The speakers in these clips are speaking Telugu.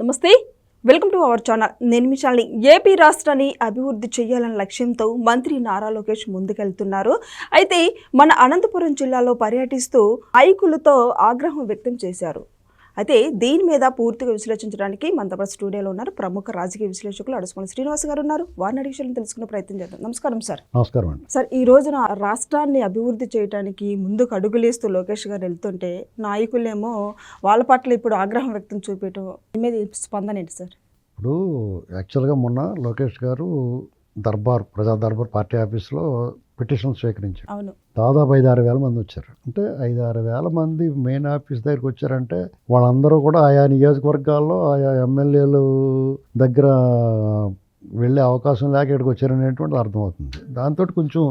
నమస్తే, వెల్కమ్ టు అవర్ ఛానల్. నేను మీ శాలిని. ఏపీ రాష్ట్రాన్ని అభివృద్ధి చేయాలన్న లక్ష్యంతో మంత్రి నారా లోకేష్ ముందుకెళ్తున్నారు. అయితే మన అనంతపురం జిల్లాలో పర్యటిస్తూ నాయకులతో ఆగ్రహం వ్యక్తం చేశారు. అయితే దీని మీద పూర్తిగా విశ్లేషించడానికి మనతో స్టూడియోలో ఉన్నారు ప్రముఖ రాజకీయ విశ్లేషకులు అడుసుమల్లి శ్రీనివాస్ గారు ఉన్నారు. వారిని విషయాలను తెలుసుకునే ప్రయత్నం చేద్దాం. నమస్కారం సార్. నమస్కారం అండి. సార్, ఈ రోజున రాష్ట్రాన్ని అభివృద్ధి చేయడానికి ముందుకు అడుగులేస్తూ లోకేష్ గారు వెళ్తుంటే నాయకులేమో వాళ్ళ పట్ల ఇప్పుడు ఆగ్రహం వ్యక్తం చూపించడం మీద స్పందన ఏంటి సార్? ఇప్పుడు యాక్చువల్గా మొన్న లోకేష్ గారు ప్రజా దర్బార్ పార్టీ ఆఫీస్లో పిటిషన్ స్వీకరించారు. అవును, దాదాపు 5-6 వేల మంది వచ్చారు. అంటే 5-6 వేల మంది మెయిన్ ఆఫీస్ దగ్గరికి వచ్చారంటే వాళ్ళందరూ కూడా ఆయా నియోజకవర్గాల్లో ఆయా ఎమ్మెల్యేలు దగ్గర వెళ్ళే అవకాశం లేక ఇక్కడికి వచ్చారనేటువంటిది అర్థమవుతుంది. దాంతో కొంచెం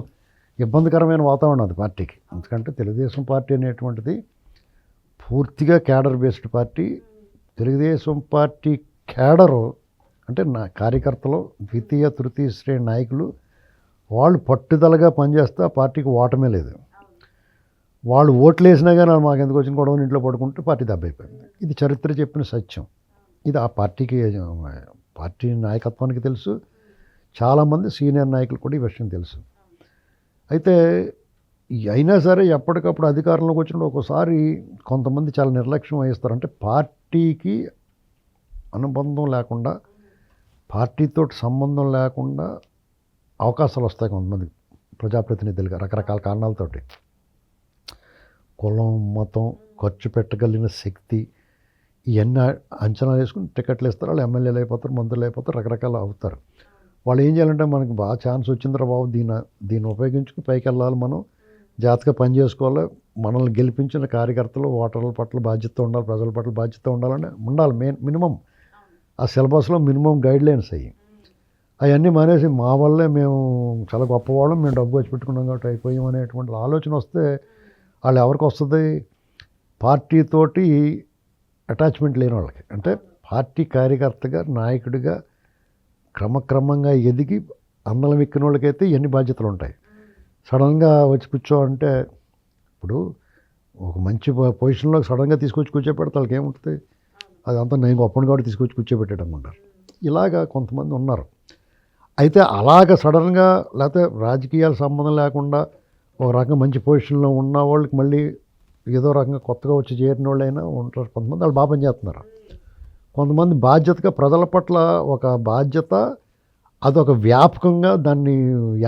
ఇబ్బందికరమైన వాతావరణం అది పార్టీకి. ఎందుకంటే తెలుగుదేశం పార్టీ అనేటువంటిది పూర్తిగా cadre based party. Telugu Desam party cadre అంటే కార్యకర్తలు, ద్వితీయ తృతీయ శ్రేణి నాయకులు, వాళ్ళు పట్టుదలగా పనిచేస్తే ఆ పార్టీకి ఓటమే లేదు. వాళ్ళు ఓట్లు వేసినా కానీ మాకు ఎందుకు వచ్చిన గొడవని ఇంట్లో పడుకుంటే పార్టీ దెబ్బైపోయింది. ఇది చరిత్ర చెప్పిన సత్యం. ఇది ఆ పార్టీ నాయకత్వానికి తెలుసు. చాలామంది సీనియర్ నాయకులు కూడా ఈ విషయం తెలుసు. అయితే అయినా సరే ఎప్పటికప్పుడు అధికారంలోకి వచ్చినప్పుడు ఒక్కోసారి కొంతమంది చాలా నిర్లక్ష్యం వహిస్తారు. అంటే పార్టీకి అనుబంధం లేకుండా, పార్టీతో సంబంధం లేకుండా అవకాశాలు వస్తాయి కొంతమంది ప్రజాప్రతినిధులుగా రకరకాల కారణాలతోటి. కులం, మతం, ఖర్చు పెట్టగలిగిన శక్తి, ఇవన్నీ అంచనా వేసుకుని టికెట్లు ఇస్తారు. వాళ్ళు ఎమ్మెల్యేలు అయిపోతారు, మంత్రులు అయిపోతారు, రకరకాలు అవుతారు. వాళ్ళు ఏం చేయాలంటే మనకి బాగా ఛాన్స్ వచ్చిందిరా బాబు, దీన్ని ఉపయోగించుకుని పైకి వెళ్ళాలి, మనం జాగ్రత్తగా పని చేసుకోవాలి, మనల్ని గెలిపించిన కార్యకర్తలు ఓటర్ల పట్ల బాధ్యత ఉండాలి, ప్రజల పట్ల బాధ్యత ఉండాలని ఉండాలి. మినిమం ఆ సిలబస్లో మినిమం గైడ్లైన్స్ అవన్నీ మానేసి మా వల్లే మేము చాలా గొప్పవాళ్ళం, మేము డబ్బు వచ్చి పెట్టుకున్నాం కాబట్టి అయిపోయాం అనేటువంటి ఆలోచన వస్తే వాళ్ళు ఎవరికి వస్తుంది? పార్టీతోటి అటాచ్మెంట్ లేని వాళ్ళకి. అంటే పార్టీ కార్యకర్తగా, నాయకుడిగా క్రమక్రమంగా ఎదిగి అందలం ఎక్కిన వాళ్ళకైతే ఎన్ని బాధ్యతలు ఉంటాయి. సడన్గా వచ్చి కూర్చోమంటే ఇప్పుడు ఒక మంచి పొజిషన్లో సడన్గా తీసుకొచ్చి కూర్చోబెడితే వాళ్ళకి ఏముంటుంది? అదంతా నేను గొప్పని కాబట్టి తీసుకొచ్చి కూర్చోబెట్టడం ఉంటారు. ఇలాగా కొంతమంది ఉన్నారు. అయితే అలాగ సడన్గా లేకపోతే రాజకీయాల సంబంధం లేకుండా ఒక రకంగా మంచి పొజిషన్లో ఉన్న వాళ్ళకి మళ్ళీ ఏదో రకంగా కొత్తగా వచ్చి చేరిన వాళ్ళైనా ఉంటారు. కొంతమంది వాళ్ళు బాగా పనిచేస్తున్నారు. కొంతమంది బాధ్యతగా ప్రజల పట్ల ఒక బాధ్యత, అదొక వ్యాపకంగా దాన్ని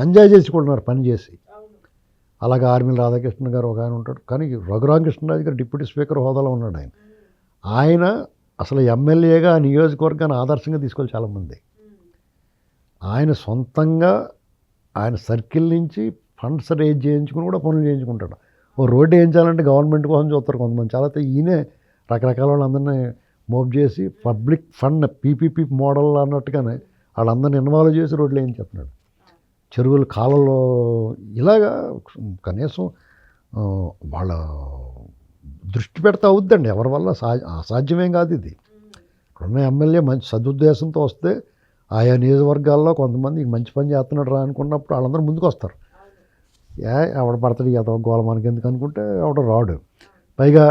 ఎంజాయ్ చేసుకుంటున్నారు పనిచేసి. అలాగే ఆర్మీల రాధాకృష్ణ గారు ఒక ఆయన ఉంటాడు. కానీ రఘురామకృష్ణరాజు గారు డిప్యూటీ స్పీకర్ హోదాలో ఉన్నాడు. ఆయన అసలు ఎమ్మెల్యేగా ఆ నియోజకవర్గాన్ని ఆదర్శంగా తీసుకోవాలి చాలామంది. ఆయన సొంతంగా ఆయన సర్కిల్ నుంచి ఫండ్స్ రేజ్ చేయించుకుని కూడా పనులు చేయించుకుంటాడు. ఓ రోడ్డు వేయించాలంటే గవర్నమెంట్ కోసం చూస్తారు కొంతమంది. చాలా ఈయనే రకరకాల వాళ్ళందరినీ మోప్ చేసి పబ్లిక్ ఫండ్ పీపీపీ మోడల్ అన్నట్టుగానే వాళ్ళందరినీ ఇన్వాల్వ్ చేసి రోడ్లు వేయించేస్తున్నాడు. చెరువులు, కాలంలో ఇలాగా కనీసం వాళ్ళ దృష్టి పెడితే అవుద్దండి. ఎవరి వల్ల అసాధ్యమేం కాదు ఇది. ఇక్కడున్న ఎమ్మెల్యే మంచి సదుద్దేశంతో వస్తే ఆయా నియోజకవర్గాల్లో కొంతమంది మంచి పని చేస్తున్నాడు రా అనుకున్నప్పుడు వాళ్ళందరూ ముందుకు వస్తారు. ఎవడ పడతాడు ఏదో గోల మనకి ఎందుకు అనుకుంటే ఎవడ రాడు. పైగా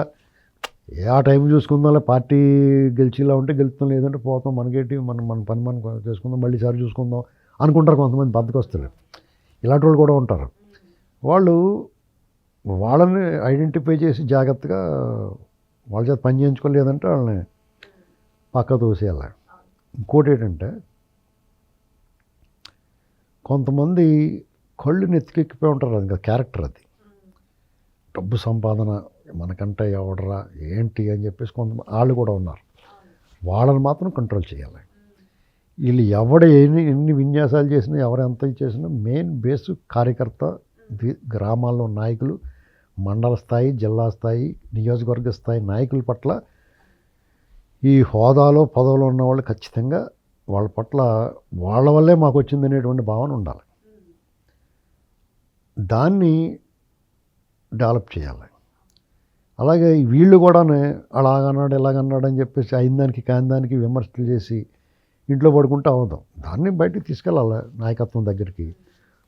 ఆ టైం చూసుకుందాం, పార్టీ గెలిచిలా ఉంటే గెలుస్తాం, లేదంటే పోతాం, మనకేంటి మన పని మనం చేసుకుందాం, మళ్ళీ సారి చూసుకుందాం అనుకుంటారు కొంతమంది బద్దకొస్తారు. ఇలాంటి వాళ్ళు కూడా ఉంటారు. వాళ్ళని ఐడెంటిఫై చేసి జాగ్రత్తగా వాళ్ళ చేత పని చేయించుకోలేదంటే వాళ్ళని పక్క తోసేయాలి. ఇంకోటి ఏంటంటే కొంతమంది కళ్ళు నెత్తికెక్కిపోయి ఉంటారు. అది ఇంకా క్యారెక్టర్, అది డబ్బు సంపాదన మనకంటే ఎవడరా ఏంటి అని చెప్పేసి కొంతమంది వాళ్ళు కూడా ఉన్నారు. వాళ్ళని మాత్రం కంట్రోల్ చేయాలి. వీళ్ళు ఎన్ని విన్యాసాలు చేసినా, ఎవరు ఎంత చేసినా మెయిన్ బేస్ కార్యకర్త, గ్రామాల్లో నాయకులు, మండల స్థాయి, జిల్లా స్థాయి, నియోజకవర్గ స్థాయి నాయకుల పట్ల ఈ హోదాలో పదవులో ఉన్నవాళ్ళు ఖచ్చితంగా వాళ్ళ పట్ల వాళ్ళ వల్లే మాకు వచ్చిందనేటువంటి భావన ఉండాలి. దాన్ని డెవలప్ చేయాలి. అలాగే వీళ్ళు కూడా అలాగన్నాడు ఇలాగన్నాడు అని చెప్పేసి అయిందానికి కాందానికి విమర్శలు చేసి ఇంట్లో పడుకుంటే అవదాం. దాన్ని బయటికి తీసుకెళ్ళాలి నాయకత్వం దగ్గరికి.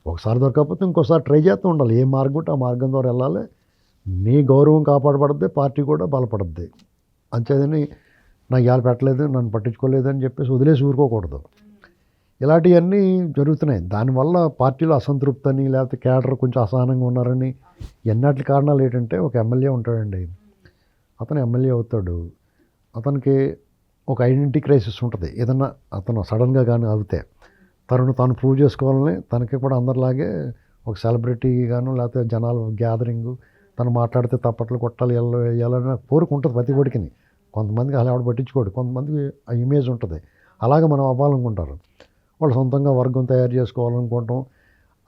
ఒకసారి దొరకకపోతే ఇంకోసారి ట్రై చేస్తూ ఉండాలి. ఏ మార్గం ఉంటే ఆ మార్గం ద్వారా వెళ్ళాలి. మీ గౌరవం కాపాడబడుద్ది, పార్టీ కూడా బలపడుద్ది. అంతేదని నాకు ఇవాళ పెట్టలేదు, నన్ను పట్టించుకోలేదు అని చెప్పేసి వదిలేసి ఊరుకోకూడదు. ఇలాంటివన్నీ జరుగుతున్నాయి. దానివల్ల పార్టీలో అసంతృప్తి అని, లేకపోతే క్యాడర్ కొంచెం అసహనంగా ఉన్నారని, ఎన్నటి కారణాలు ఏంటంటే, ఒక ఎమ్మెల్యే ఉంటాడండి, అతను ఎమ్మెల్యే అవుతాడు, అతనికి ఒక ఐడెంటిటీ క్రైసిస్ ఉంటుంది. ఏదన్నా అతను సడన్గా కానీ అవుతే తాను ప్రూవ్ చేసుకోవాలని, తనకి కూడా అందరిలాగే ఒక సెలబ్రిటీ గాను, లేకపోతే జనాలు గ్యాదరింగు, తను మాట్లాడితే తప్పట్లు కొట్టాలి, వెళ్ళాలని కోరిక ఉంటుంది ప్రతి ఒడికి. కొంతమందికి అలా ఎవడు పట్టించుకోడు, కొంతమందికి ఆ ఇమేజ్ ఉంటుంది. అలాగే మనం అవ్వాలనుకుంటారు. వాళ్ళు సొంతంగా వర్గం తయారు చేసుకోవాలనుకుంటాం.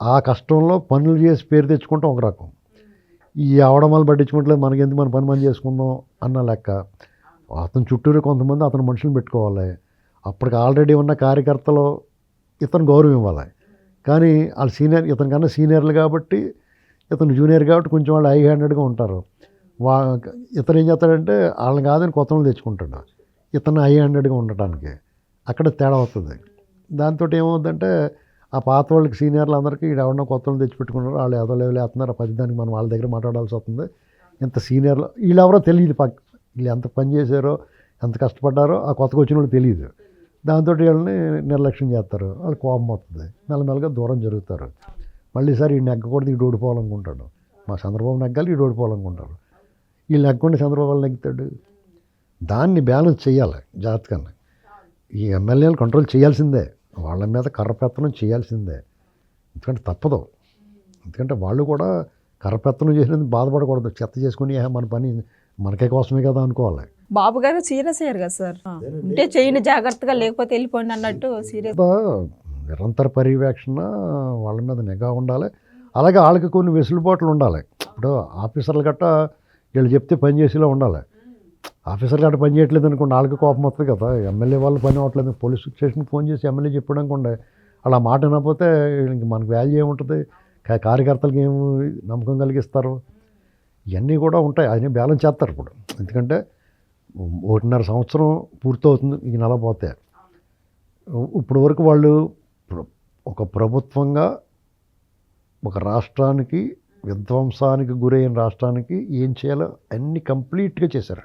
ఆ కష్టంలో పనులు చేసి పేరు తెచ్చుకుంటాం ఒక రకం. ఈ అవడమాలు పట్టించుకుంటలేదు, మనకెందుకు, మన పని మనం చేసుకుందాం అన్న లెక్క. అతను చుట్టూరు కొంతమంది అతను మనుషులు పెట్టుకోవాలి. అప్పటికి ఆల్రెడీ ఉన్న కార్యకర్తలు ఇతను గౌరవం ఇవ్వాలి. కానీ వాళ్ళు సీనియర్, ఇతనికన్నా సీనియర్లు కాబట్టి, ఇతను జూనియర్ కాబట్టి కొంచెం వాళ్ళు హై హ్యాండెడ్గా ఉంటారు. ఇతను ఏం చేస్తాడంటే వాళ్ళని కాదని కొత్త వాళ్ళు తెచ్చుకుంటాడు, ఇతను హై హ్యాండెడ్గా ఉండటానికి. అక్కడ తేడా అవుతుంది. దాంతో ఏమవుతుందంటే ఆ పాత వాళ్ళకి, సీనియర్లు అందరికీ ఎవరన్నా కొత్త వాళ్ళు తెచ్చిపెట్టుకున్నారు, వాళ్ళు ఏదో లెవెల్ వేస్తున్నారు, దానికి మనం వాళ్ళ దగ్గర మాట్లాడాల్సి వస్తుంది. ఇంత సీనియర్లు వీళ్ళెవరో తెలియదు, వీళ్ళు ఎంత పని చేశారో, ఎంత కష్టపడ్డారో ఆ కొత్తగా వచ్చిన వాళ్ళు తెలియదు. దాంతో వీళ్ళని నిర్లక్ష్యం చేస్తారు, వాళ్ళు కోపం వస్తుంది, మెల్లమెల్లగా దూరం జరుగుతారు. మళ్ళీ సార్ ఈ నెగ్గకూడదు, ఈ ఓడిపోవాలనుకుంటాడు. మా చంద్రబాబు నెగ్గాలి, ఈ ఓడిపోవాలనుకుంటారు. వీళ్ళు నెగ్గకుండా చంద్రబాబు నెగ్గుతాడు. దాన్ని బ్యాలెన్స్ చేయాలి జాగ్రత్తగా. ఈ ఎమ్మెల్యేలు కంట్రోల్ చేయాల్సిందే, వాళ్ళ మీద కర్రపెత్తనం చేయాల్సిందే. ఎందుకంటే తప్పదు. ఎందుకంటే వాళ్ళు కూడా కర్రపెత్తనం చేసినందుకు బాధపడకూడదు. చెత్త చేసుకుని మన పని మనకే కోసమే కదా అనుకోవాలి. బాబు గారు సీరియస్ అయ్యారు కదా సార్, అంటే చేయండి జాగ్రత్తగా, లేకపోతే వెళ్ళిపోండి అన్నట్టు సీరియస్. నిరంతర పర్యవేక్షణ, వాళ్ళ మీద నిఘా ఉండాలి. అలాగే వాళ్ళకి కొన్ని వెసులుబాట్లు ఉండాలి. ఇప్పుడు ఆఫీసర్లు గట్ట వీళ్ళు చెప్తే పని చేసేలా ఉండాలి. ఆఫీసర్లు గట్ట పని చేయట్లేదు అనుకోండి, వాళ్ళకి కోపం వస్తుంది కదా. ఎమ్మెల్యే వాళ్ళు పని అవ్వట్లేదు, పోలీస్ స్టేషన్కి ఫోన్ చేసి ఎమ్మెల్యే చెప్పడం అనుకోండి, అలా మాట వినకపోతే ఇంక మనకు వాల్యూ ఏముంటుంది, కార్యకర్తలకి ఏమి నమ్మకం కలిగిస్తారు. ఇవన్నీ కూడా ఉంటాయి, అన్నీ బ్యాలెన్స్ చేస్తారు ఇప్పుడు. ఎందుకంటే 1.5 సంవత్సరం పూర్తవుతుంది ఈ నెల పోతే. ఇప్పుడు వరకు వాళ్ళు ఒక ప్రభుత్వంగా ఒక రాష్ట్రానికి, విధ్వంసానికి గురైన రాష్ట్రానికి ఏం చేయాలో అన్నీ కంప్లీట్గా చేశారు.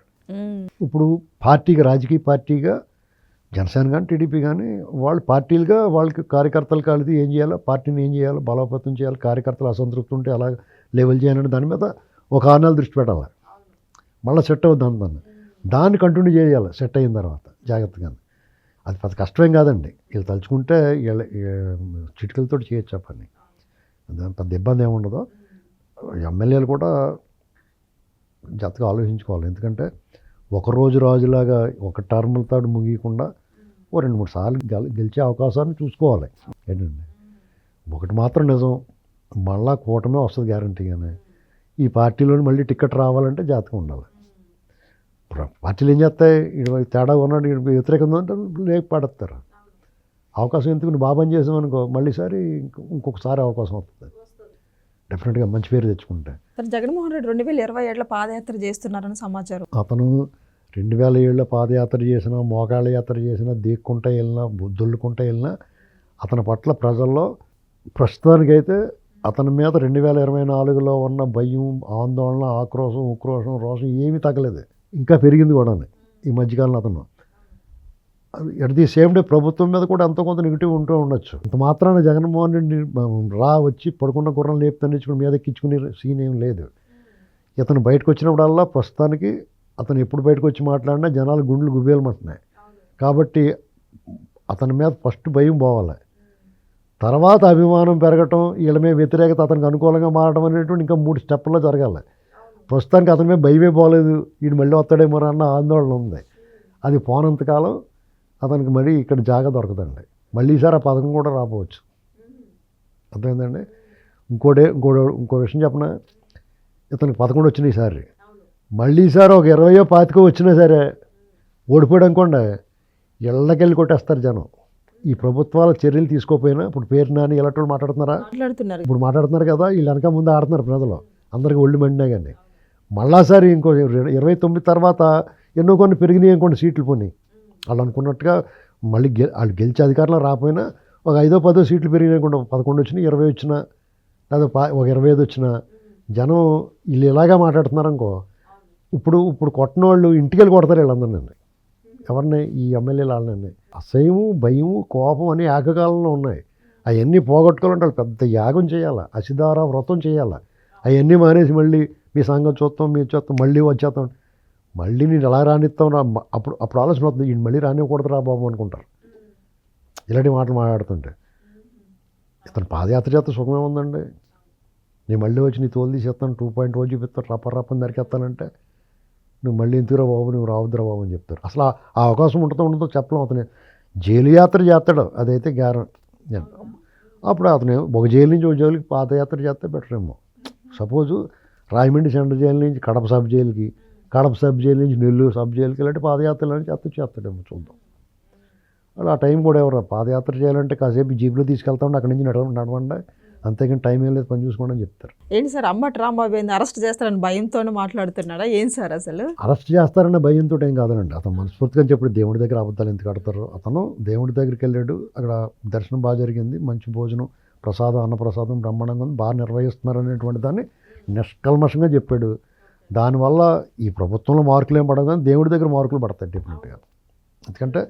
ఇప్పుడు పార్టీగా, రాజకీయ పార్టీగా జనసేన కానీ టీడీపీ కానీ వాళ్ళు పార్టీలుగా వాళ్ళకి కార్యకర్తలు కలిసి ఏం చేయాలో, పార్టీని ఏం చేయాలో బలోపేతం చేయాలి, కార్యకర్తలు అసంతృప్తి ఉంటే అలా లెవెల్ చేయాలని దాని మీద ఒక 6 నెలలు దృష్టి పెట్టాలి. మళ్ళీ సెట్ అవుతుంది దాన్ని కంటిన్యూ చేయాలి సెట్ అయిన తర్వాత జాగ్రత్తగా. అది పెద్ద కష్టమేం కాదండి, వీళ్ళు తలుచుకుంటే వీళ్ళ చిటికలతో చేయొచ్చు ఆ పని. దాని పెద్ద ఇబ్బంది ఏముండదు. ఎమ్మెల్యేలు కూడా జాగ్రత్తగా ఆలోచించుకోవాలి. ఎందుకంటే ఒకరోజు రాజులాగా ఒక టర్ములతో ముగియకుండా 2-3 సార్లు గెలిచే అవకాశాన్ని చూసుకోవాలి. ఏంటండి, ఒకటి మాత్రం నిజం, మళ్ళా కూటమే వస్తుంది గ్యారంటీగానే. ఈ పార్టీలోని మళ్ళీ టికెట్ రావాలంటే జాగ్రత్తగా ఉండాలి. పార్టీలు ఏం చేస్తాయి, తేడా ఉన్నాడు, వ్యతిరేకంగా అంటే లేక పడతారు. అవకాశం ఎందుకు, నువ్వు బాగా పని చేసామనుకో మళ్ళీసారి ఇంకొకసారి అవకాశం వస్తుంది డెఫినెట్గా, మంచి పేరు తెచ్చుకుంటే. జగన్మోహన్ రెడ్డి 2027లో పాదయాత్ర చేస్తున్నారని సమాచారం. అతను 2007లో పాదయాత్ర చేసినా, మోకాళ్ళ యాత్ర చేసినా, దీక్కుంటా వెళ్ళినా, దొల్లుకుంటా వెళ్ళినా అతని పట్ల ప్రజల్లో ప్రస్తుతానికైతే అతని మీద 2024లో ఉన్న భయం, ఆందోళన, ఆక్రోశం, ఉక్రోషం, రోషం ఏమీ తగ్గలేదు, ఇంకా పెరిగింది కూడా ఈ మధ్యకాలంలో. అతను ఎట్ ది సేమ్ డే ప్రభుత్వం మీద కూడా ఎంతో కొంత నెగిటివ్ ఉంటూ ఉండొచ్చు. ఇంత మాత్రాన జగన్మోహన్ రెడ్డి వచ్చి పడుకున్న గుర్రం లేపు తన్నించుకుని మీద ఎక్కించుకునే సీన్ ఏం లేదు. ఇతను బయటకు వచ్చినప్పుడల్లా ప్రస్తుతానికి అతను ఎప్పుడు బయటకు వచ్చి మాట్లాడినా జనాలు గుండెలు గుబేలమంటున్నాయి. కాబట్టి అతని మీద ఫస్ట్ భయం పోవాలి, తర్వాత అభిమానం పెరగటం, వీళ్ళ మీద వ్యతిరేకత అతనికి అనుకూలంగా మారడం అనేటువంటి ఇంకా 3 స్టెప్పుల్లో జరగాలి. ప్రస్తుతానికి అతని మీద భయమే పోలేదు, వీడు మళ్ళీ వస్తాడేమో అన్న ఆందోళన ఉంది. అది పోనంతకాలం అతనికి మళ్ళీ ఇక్కడ జాగా దొరకదండి. మళ్ళీ ఈసారి ఆ పథకం కూడా రాపోవచ్చు. అర్థమైందండి. ఇంకో విషయం చెప్పిన, ఇతనికి 11 వచ్చినాయి ఈసారి. మళ్ళీ ఈసారి ఒక 20 25 వచ్చినా సరే ఓడిపోయాడు అనుకోండి, ఇళ్ళకెళ్ళి కొట్టేస్తారు జనం. ఈ ప్రభుత్వాల చర్యలు తీసుకోకపోయినా, ఇప్పుడు పేరు నాని ఇలాంటి మాట్లాడుతున్నారు ఇప్పుడు మాట్లాడుతున్నారు కదా, వీళ్ళు వెనక ముందు ఆడుతున్నారు ప్రజలు, అందరికీ ఒళ్ళు మండినా కానీ. మళ్ళాసారి ఇంకో 29 తర్వాత ఎన్నో కొన్ని పెరిగినాయి అనుకోండి, సీట్లు పోయి వాళ్ళు అనుకున్నట్టుగా మళ్ళీ వాళ్ళు గెలిచే అధికారంలో రాకపోయినా ఒక 5-10 సీట్లు పెరిగినాయి అనుకోండి, 11 వచ్చినా, 20 వచ్చినా, లేదా ఒక 25 వచ్చినా, జనం వీళ్ళు ఇలాగా మాట్లాడుతున్నారు అనుకో, ఇప్పుడు కొట్టిన వాళ్ళు ఇంటికి వెళ్ళి కొడతారు వీళ్ళందరినీ. ఎవరిని ఈ ఎమ్మెల్యేలు వాళ్ళని అసహ్యము భయము కోపం అని ఏకకాలంలో ఉన్నాయి. అవన్నీ పోగొట్టుకోవాలంటే వాళ్ళు పెద్ద యాగం చేయాలి, అసిధార వ్రతం చేయాలి. అవన్నీ మానేసి మళ్ళీ మీ సంగతి చూస్తాం మీరు చూస్తాం మళ్ళీ వచ్చేస్తాం, మళ్ళీ నేను ఎలా రానిస్తాం రా అప్పుడు ఆలోచన అవుతుంది, ఈయన మళ్ళీ రానివ్వకూడదు రా బాబు అనుకుంటారు ఇలాంటి మాటలు మాట్లాడుతుంటే. ఇతను పాదయాత్ర చేస్తే సుఖమే ఉందండి. నేను మళ్ళీ వచ్చి నీ తోలు తీసేస్తాను 2.0 చూపిస్తాను రప్పని నరికేస్తానంటే నువ్వు మళ్ళీ ఎందుకురా బాబు నువ్వు రావద్దురా బాబు అని చెప్తారు. అసలు ఆ అవకాశం ఉండదో చెప్పలేం. అతను జైలు యాత్ర చేస్తాడు అదైతే గ్యారెంటీ. అప్పుడు అతను ఒక జైలు నుంచి ఒక జైలుకి పాదయాత్ర చేస్తే బెటర్ ఏమో. సపోజు రాయమండ్రి సెంట్రల్ జైలు నుంచి కడప సబ్ జైలుకి, కడప సబ్ జైలు నుంచి నెల్లూరు సబ్ జైలుకి ఇలాంటి పాదయాత్రలు చేస్తాడేమో చూద్దాం. అలా ఆ టైం కూడా ఎవరు పాదయాత్ర చేయాలంటే కాసేపు జీపులో తీసుకెళ్తామండి అక్కడి నుంచి నడవండి, అంతేగాని టైం ఏం లేదు పని చూసుకోండి అని చెప్తారు. ఏంటి సార్ అంబటి రాంబాబుని అరెస్ట్ చేస్తారని భయంతోనే మాట్లాడుతున్నాడా ఏం సార్? అసలు అరెస్ట్ చేస్తారనే భయంతో ఏం కాదనండి. అతను మనస్ఫూర్తిగా చెప్పి దేవుడి దగ్గర అబద్ధాలు ఎందుకు ఆడతారు. అతను దేవుడి దగ్గరికి వెళ్ళాడు, అక్కడ దర్శనం బాగా జరిగింది, మంచి భోజనం ప్రసాదం అన్నప్రసాదం బ్రహ్మాండంగా ఉంది, బాగా నిర్వహిస్తున్నారు అనేటువంటి దాన్ని నిష్కల్మషంగా చెప్పాడు. దానివల్ల ఈ ప్రభుత్వంలో మార్కులు ఏం పడవు కానీ దేవుడి దగ్గర మార్కులు పడతాయి డెఫినెట్గా. ఎందుకంటే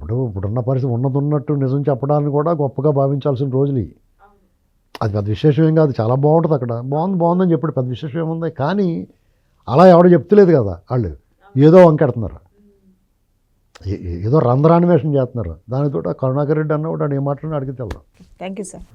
ఇప్పుడున్న పరిస్థితి ఉన్నట్టు నిజం చెప్పడానికి కూడా గొప్పగా భావించాల్సిన రోజులు ఇవి. అది పెద్ద విశేషం ఏం కాదు, చాలా బాగుంటుంది అక్కడ, బాగుందని చెప్పాడు, పెద్ద విశేషం ఏముంది. కానీ అలా ఎవడో చెప్తలేదు కదా, వాళ్ళు ఏదో వంకెడుతున్నారు, ఏదో రంధ్రాన్వేషణ చేస్తున్నారు. దానితో కరుణాకర్ రెడ్డి అన్న కూడా ఏ మాట్లాడినా అడిగితే వెళ్దాం. Thank you sir.